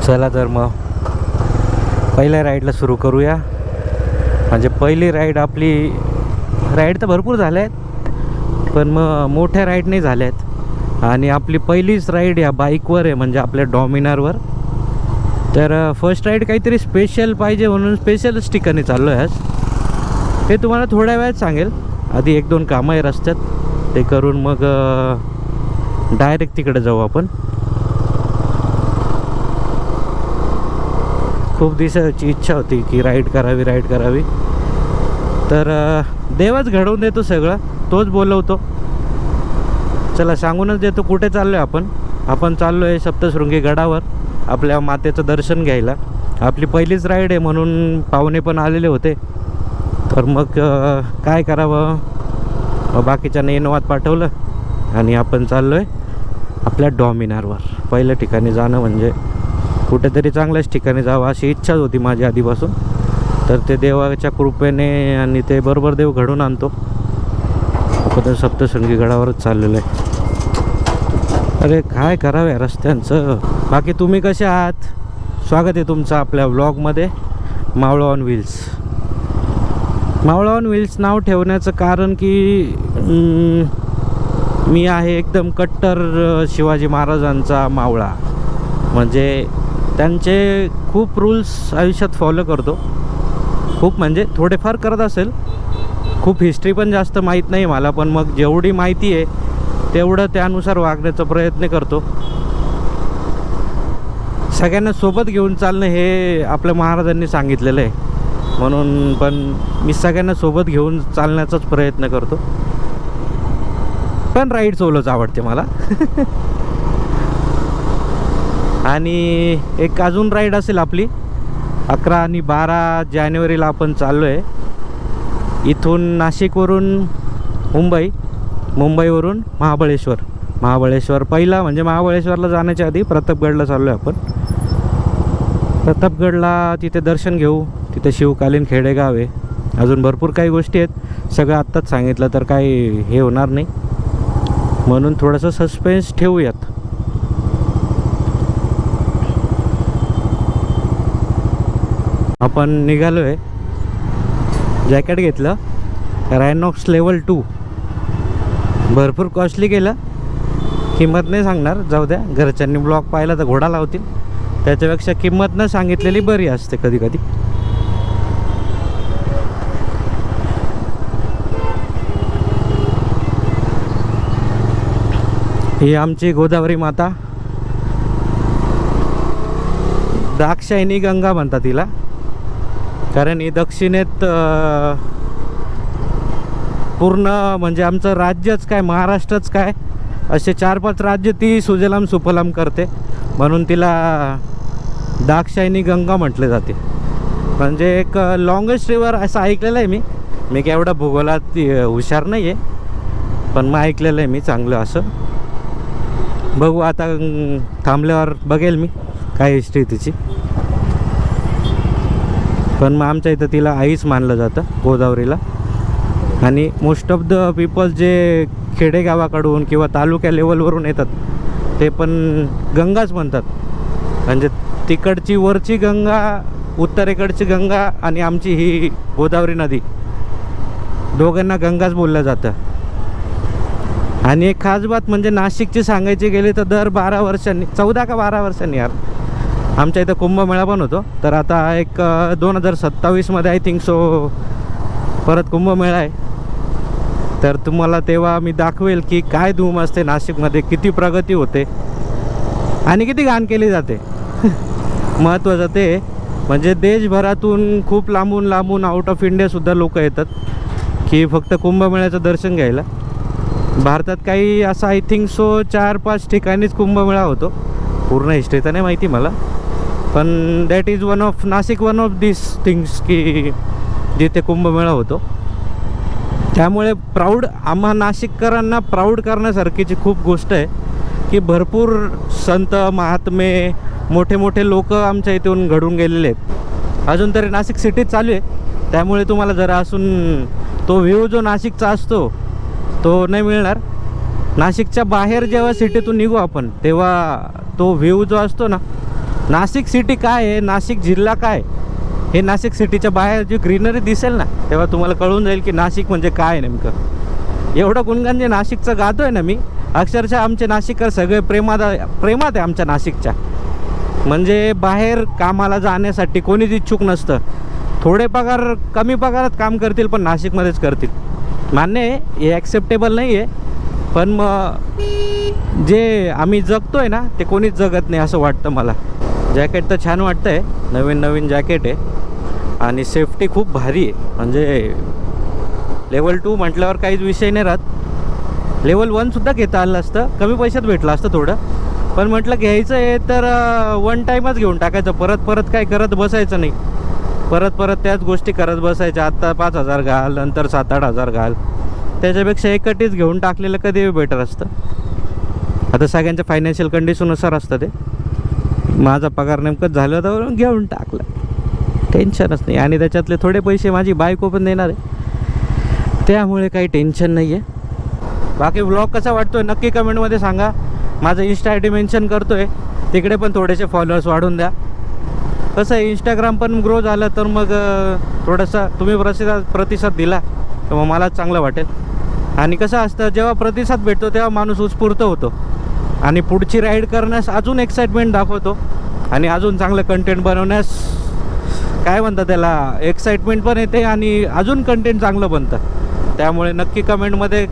चला तर मग पहिल्या राईडला सुरू करूया. म्हणजे पहिली राईड आपली, राईड तर भरपूर झाल्या आहेत पण मग मोठ्या राईड नाही झाल्या आहेत. आणि आपली पहिलीच राईड या बाईकवर आहे, म्हणजे आपल्या डॉमिनारवर. तर फर्स्ट राईड काहीतरी स्पेशल पाहिजे म्हणून स्पेशलच ठिकाणी चाललो आहे आज. ते तुम्हाला थोड्या वेळात सांगेल. आधी एक दोन कामं आहे रस्त्यात, ते करून मग डायरेक्ट तिकडे जाऊ आपण. खूप दिवसाची इच्छा होती की राईड करावी. तर देवच घडवून देतो सगळं, तोच बोलवतो. चला सांगूनच देतो कुठे चाललो आहे आपण चाललो आहे सप्तशृंगी गडावर आपल्या मातेचं दर्शन घ्यायला. आपली पहिलीच राईड आहे म्हणून पाहुणे पण आलेले होते. तर मग काय करावं, बाकीच्यांना इनोवात पाठवलं आणि आपण चाललो आहे आपल्या डॉमिनारवर. पहिल्या ठिकाणी जाणं म्हणजे कुठेतरी चांगल्याच ठिकाणी जावं अशी इच्छाच होती माझी आधीपासून. तर ते देवाच्या कृपेने आणि ते बरोबर देव घडून आणतो. आपण सप्तशृंगी गडावरच चाललेलं आहे. अरे काय करावं या रस्त्यांचं. बाकी तुम्ही कसे आहात? स्वागत आहे तुमचं आपल्या व्लॉगमध्ये. मावळा ऑन व्हील्स. मावळा ऑन व्हील्स नाव ठेवण्याचं कारण की मी आहे एकदम कट्टर शिवाजी महाराजांचा मावळा. म्हणजे त्यांचे खूप रूल्स आयुष्यात फॉलो करतो. खूप म्हणजे थोडेफार करत असेल, खूप हिस्ट्री पण जास्त माहीत नाही मला, पण मग जेवढी माहिती आहे तेवढं त्यानुसार वागण्याचा प्रयत्न करतो. सगळ्यांना सोबत घेऊन चालणं हे आपल्या महाराजांनी सांगितलेलं आहे, म्हणून पण मी सगळ्यांना सोबत घेऊन चालण्याचाच प्रयत्न करतो. पण राईड सोलोच आवडते मला. आणि एक अजून राईड असेल आपली 11 आणि 12 जानेवारीला आपण चाललो आहे. इथून नाशिकवरून मुंबईवरून महाबळेश्वर पहिला, म्हणजे महाबळेश्वरला जाण्याच्या आधी प्रतापगडला चाललो आहे आपण. प्रतापगडला तिथे दर्शन घेऊ. तिथे शिवकालीन खेडेगाव आहे. अजून भरपूर काही गोष्टी आहेत. सगळं आत्ताच सांगितलं तर काही हे होणार नाही, म्हणून थोडंसं सस्पेन्स ठेवूयात. आपण निघालो आहे. जॅकेट घेतलं रायनॉक्स लेवल 2. भरपूर कॉस्टली गेलं, किंमत नाही सांगणार, जाऊ द्या. घरच्यांनी ब्लॉग पाहिला तर घोडा लावतील. त्याच्यापेक्षा किंमत न सांगितलेली बरी असते कधी कधी. ही आमची गोदावरी माता, दाक्षायणी गंगा म्हणतात तिला, कारण ही दक्षिणेत पूर्ण म्हणजे आमचं राज्यच काय, महाराष्ट्रच काय, असे 4-5 राज्य ती सुजलाम सुफलाम करते, म्हणून तिला दाक्षायणी गंगा म्हटले जाते. म्हणजे एक लॉंगेस्ट रिवर असं ऐकलेलं आहे मी काय एवढा भूगोलात हुशार नाही आहे, पण मग ऐकलेलं आहे मी चांगलं असं. बघू आता थांबल्यावर बघेल मी काय हिस्ट्री तिची. पण मग आमच्या इथं तिला आईच मानलं जातं गोदावरीला. आणि मोस्ट ऑफ द पीपल जे खेडेगावाकडून किंवा तालुक्या लेवलवरून येतात ते पण गंगाच म्हणतात. म्हणजे तिकडची वरची गंगा, उत्तरेकडची गंगा आणि आमची ही गोदावरी नदी, दोघांना गंगाच बोललं जातं. आणि एक खास बात म्हणजे नाशिकची सांगायची गेली तर दर 12 वर्षांनी, 14 का 12 वर्षांनी यार, आमच्या इथं कुंभमेळा पण होतो. तर आता एक 2027मध्ये आय थिंक सो परत कुंभमेळा आहे. तर तुम्हाला तेव्हा मी दाखवेल की काय धूम असते नाशिकमध्ये, किती प्रगती होते आणि किती घाण केली जाते. महत्त्वाचं ते म्हणजे देशभरातून खूप लांबून आउट ऑफ इंडियासुद्धा लोक येतात की फक्त कुंभमेळ्याचं दर्शन घ्यायला. भारतात काही असं आय थिंक सो 4-5 ठिकाणीच कुंभमेळा होतो. पूर्ण हिस्ट्री तर नाही माहिती मला, पण that is Nashik one of this things की जिथे कुंभमेळा होतो. त्यामुळे आम्हा नाशिककरांना प्राऊड करण्यासारखीची खूप गोष्ट आहे की भरपूर संत महात्मे मोठे लोक आमच्या इथून घडून गेलेले आहेत. अजून तरी नाशिक सिटीत चालू आहे, त्यामुळे तुम्हाला जरा असून तो व्ह्यू जो नाशिकचा असतो तो नाही मिळणार. नाशिकच्या बाहेर जेव्हा सिटीतून निघू आपण तेव्हा तो व्ह्यू जो असतो ना नाशिक सिटी काय आहे, नाशिक जिल्हा काय, हे नाशिक सिटीच्या बाहेर जी ग्रीनरी दिसेल ना तेव्हा तुम्हाला कळून जाईल की नाशिक म्हणजे काय नेमकं. एवढं गुणगान जे नाशिकचं गातो आहे ना मी, अक्षरशः आमचे नाशिककर सगळे प्रेमात आहे आमच्या नाशिकच्या. म्हणजे बाहेर कामाला जाण्यासाठी कोणीच इच्छुक नसतं. थोडे पगार कमी पगारात काम करतील पण नाशिकमध्येच करतील. मान्य आहे, हे ॲक्सेप्टेबल नाही आहे, पण मग जे आम्ही जगतो आहे ना ते कोणीच जगत नाही असं वाटतं मला. जॅकेट तर छान वाटतं आहे, नवीन नवीन जॅकेट आहे आणि सेफ्टी खूप भारी आहे. म्हणजे लेवल 2 म्हटल्यावर काहीच विषय नाही राहत. लेवल 1सुद्धा घेता आलं असतं, कमी पैशात भेटलं असतं थोडं, पण म्हटलं घ्यायचं आहे तर वन टाईमच घेऊन टाकायचं. परत काय करत बसायचं नाही, परत त्याच गोष्टी करत बसायच्या. आत्ता 5,000 घाल, नंतर 7-8 हजार घाल, त्याच्यापेक्षा एकटीच घेऊन टाकलेलं कधी बेटर असतं. आता सगळ्यांच्या फायनान्शियल कंडिशननुसार असतं ते. माझा पगार नेमकंच झालं तर घेऊन टाकलं, टेन्शनच नाही. आणि त्याच्यातले थोडे पैसे माझी बायको पण देणार आहे, त्यामुळे काही टेन्शन नाही आहे. बाकी व्लॉग कसा वाटतोय नक्की कमेंटमध्ये सांगा. माझं इन्स्टा आय डी मेन्शन करतो आहे, तिकडे पण थोडेसे फॉलोअर्स वाढून द्या. कसं आहे, इंस्टाग्राम पण ग्रो झालं तर मग थोडंसं तुम्ही प्रतिसाद दिला तर मग मला चांगलं वाटेल. आणि कसं असतं, जेव्हा प्रतिसाद भेटतो तेव्हा माणूस उत्स्फूर्त होतो आणि पुढची राईड करण्यास अजून एक्साइटमेंट दाखवतो आणि अजून चांगलं कंटेंट बनवण्यास काय म्हणतात त्याला, एक्साइटमेंट पण येते आणि अजून कंटेंट चांगलं बनतं. त्यामुळे नक्की कमेंटमध्ये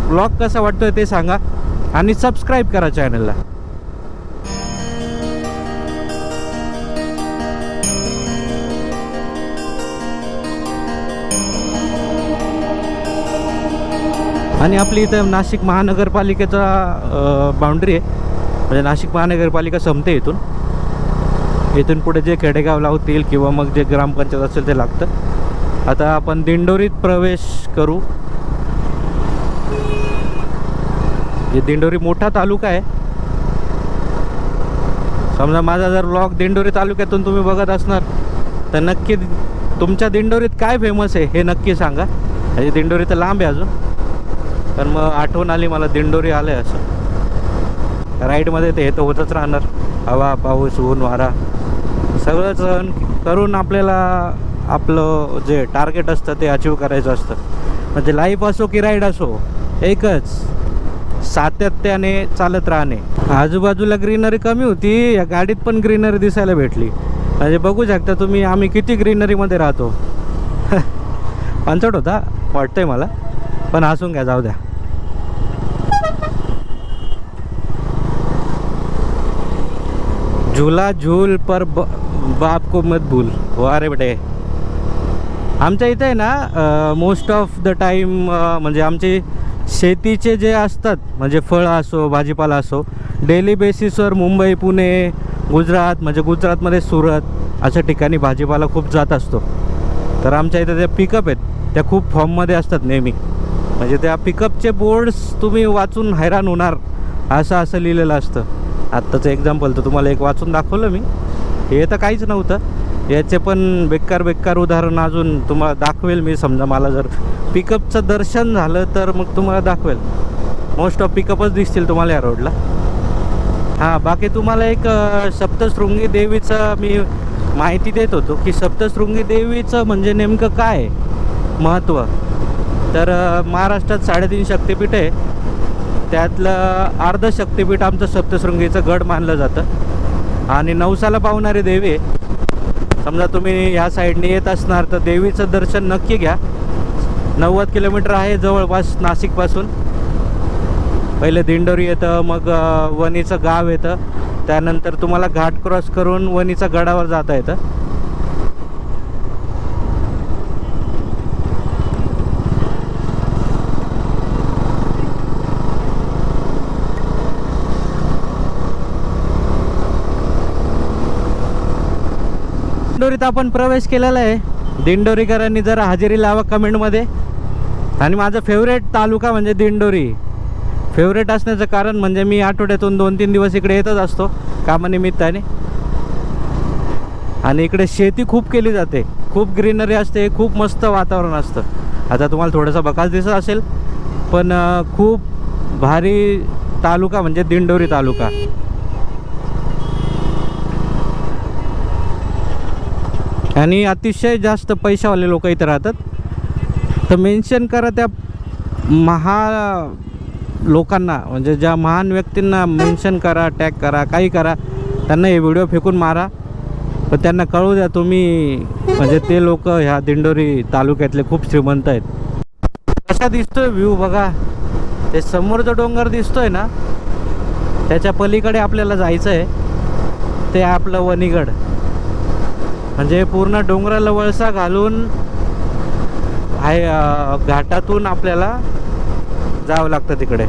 व्लॉग कसा वाटतोय ते सांगा आणि सबस्क्राईब करा चॅनलला. आणि आपली इथं नाशिक महानगरपालिकेचा बाउंड्री आहे, म्हणजे नाशिक महानगरपालिका संपते इथून पुढे जे खेडेगाव लावतील किंवा मग जे ग्रामपंचायत असेल ते लागतं. आता आपण दिंडोरीत प्रवेश करू. हे दिंडोरी मोठा तालुका आहे. समजा माझा जर व्लॉग दिंडोरी तालुक्यातून तुम्ही बघत असणार तर नक्की तुमच्या दिंडोरीत काय फेमस आहे हे नक्की सांगा. म्हणजे दिंडोरी तर लांब आहे अजून, पण मग आठवण आली मला दिंडोरी आलं आहे असं. राईडमध्ये ते हे तर होतच राहणार, हवा पाऊस ऊन वारा सगळं सहन करून आपल्याला आपलं जे टार्गेट असतं ते अचीव करायचं असतं. म्हणजे लाईफ असो की राईड असो, एकच सातत्याने चालत राहणे. आजूबाजूला ग्रीनरी कमी होती, या गाडीत पण ग्रीनरी दिसायला भेटली. म्हणजे बघू शकता तुम्ही आम्ही किती ग्रीनरीमध्ये राहतो. पंचट होता वाटतंय मला, पण हसून घ्या, जाऊ द्या. झूला झूल पर बाप को मत भूल. अरे बेटे, आमच्या इथे आहे ना मोस्ट ऑफ द टाईम म्हणजे आमचे शेतीचे जे असतात, म्हणजे फळं असो भाजीपाला असो, डेली बेसिसवर मुंबई पुणे गुजरात, म्हणजे गुजरातमध्ये सुरत अशा ठिकाणी भाजीपाला खूप जात असतो. तर आमच्या इथे त्या पिकअप आहेत, त्या खूप फॉर्ममध्ये असतात नेहमी. म्हणजे त्या पिकअपचे बोर्ड्स तुम्ही वाचून हैराण होणार, असं लिहिलेलं असतं. आत्ताचं एक्झाम्पल तर तुम्हाला एक वाचून दाखवलं मी, हे तर काहीच नव्हतं. याचे पण बेकार उदाहरण अजून तुम्हाला दाखवेल मी. समजा मला जर पिकअपचं दर्शन झालं तर मग तुम्हाला दाखवेल. मोस्ट ऑफ पिकअपच दिसतील तुम्हाला या रोडला. हां, बाकी तुम्हाला एक सप्तशृंगी देवीचं मी माहिती देत होतो की सप्तशृंगी देवीचं म्हणजे नेमकं काय महत्त्व. तर महाराष्ट्रात 3.5 शक्तिपीठ आहे, त्यातलं अर्ध शक्तिपीठ आमचं सप्तशृंगीचं गड मानलं जातं आणि नवसाला पावणारी देवी आहे. समजा तुम्ही ह्या साईडने येत असणार तर देवीचं दर्शन नक्की घ्या. 90 किलोमीटर आहे जवळपास नाशिकपासून. पहिले दिंडोरी येतं, मग वणीचं गाव येतं, त्यानंतर तुम्हाला घाट क्रॉस करून वणीच्या गडावर जाता येतं. दिंडोरीत आपण प्रवेश केलेला आहे. दिंडोरीकरांनी जरा हजेरी लावा कमेंटमध्ये. आणि माझं फेवरेट तालुका म्हणजे दिंडोरी. फेवरेट असण्याचं कारण म्हणजे मी आठवड्यातून 2-3 दिवस इकडे येतच असतो कामानिमित्ताने. आणि इकडे शेती खूप केली जाते, खूप ग्रीनरी असते, खूप मस्त वातावरण असतं. आता तुम्हाला थोडंसं बकास दिसत असेल, पण खूप भारी तालुका म्हणजे दिंडोरी तालुका. आणि अतिशय जास्त पैशावाले लोक इथे राहतात. तर मेन्शन करा त्या लोकांना, म्हणजे ज्या महान व्यक्तींना मेन्शन करा, टॅग करा, काही करा. त्यांना हे व्हिडिओ फेकून मारा, पण त्यांना कळू द्या तुम्ही, म्हणजे ते लोक ह्या दिंडोरी तालुक्यातले खूप श्रीमंत आहेत. कसा दिसतोय व्ह्यू बघा. ते समोर जो डोंगर दिसतोय ना, त्याच्या पलीकडे आपल्याला जायचं आहे. ते आपलं वणीगड, म्हणजे पूर्ण डोंगराला वळसा घालून घाटातून आपल्याला जावं लागतं तिकडे.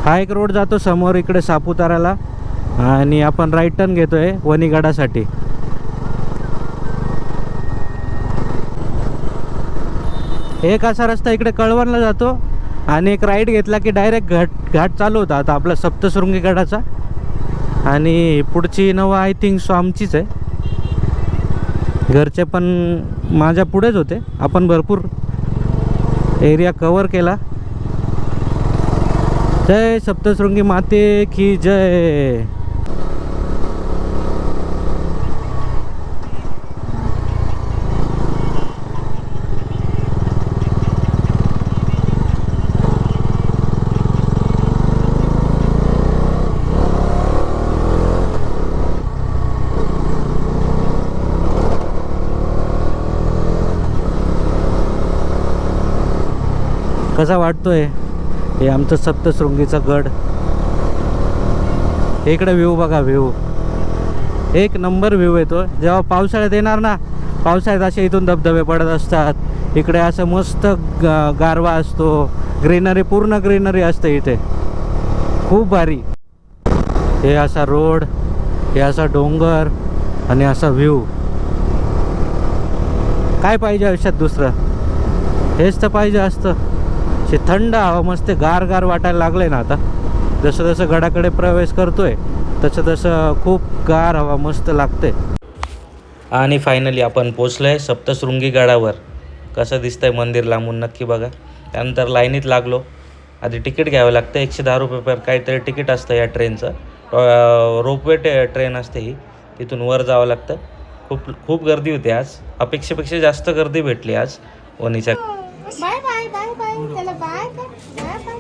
हा एक रोड जातो समोर इकडे सापुताराला, आणि आपण राईट टर्न घेतोय वणीगडासाठी. एक असा रस्ता इकडे कळवणला जातो, आणि एक राईट घेतला की डायरेक्ट घाट चालू होता आता आपला सप्तशृंगी गडाचा. आणि पुढची नवा आय थिंक सो आमचीच आहे. घरचे पण माझ्या पुढेच होते. आपण भरपूर एरिया कवर केला. जय सप्तशृंगी माते की जय. कसा वाटतोय हे आमचं सप्तशृंगीचा गड. इकडे व्ह्यू बघा, व्ह्यू एक नंबर व्ह्यू येतो. जेव्हा पावसाळ्यात येणार ना, पावसाळ्यात असे इथून धबधबे पडत असतात. इकडे असं मस्त गारवा असतो, ग्रीनरी, पूर्ण ग्रीनरी असते इथे, खूप भारी. हे असा रोड, हे असा डोंगर, आणि असा व्ह्यू. काय पाहिजे आयुष्यात दुसरं? हेच तर पाहिजे असतं. थंड हवा, मस्त गार गार वाटायला लागले ना आता. जसं जसं गडाकडे प्रवेश करतोय तसं तसं खूप गार हवा मस्त लागते. आणि फायनली आपण पोचलोय सप्तशृंगी गडावर. कसं दिसतंय मंदिर लांबून नक्की बघा. त्यानंतर लाईनीत लागलो. आधी तिकीट घ्यावं लागतं, 110 रुपये पर काहीतरी तिकीट असतं या ट्रेनचं. रोपवे ट्रेन असते ही, तिथून वर जावं लागतं. खूप गर्दी होती आज, अपेक्षेपेक्षा जास्त गर्दी भेटली आज वणीच्या. बाय बाय बाय बाय, त्याला बाय कर, बाय बाय.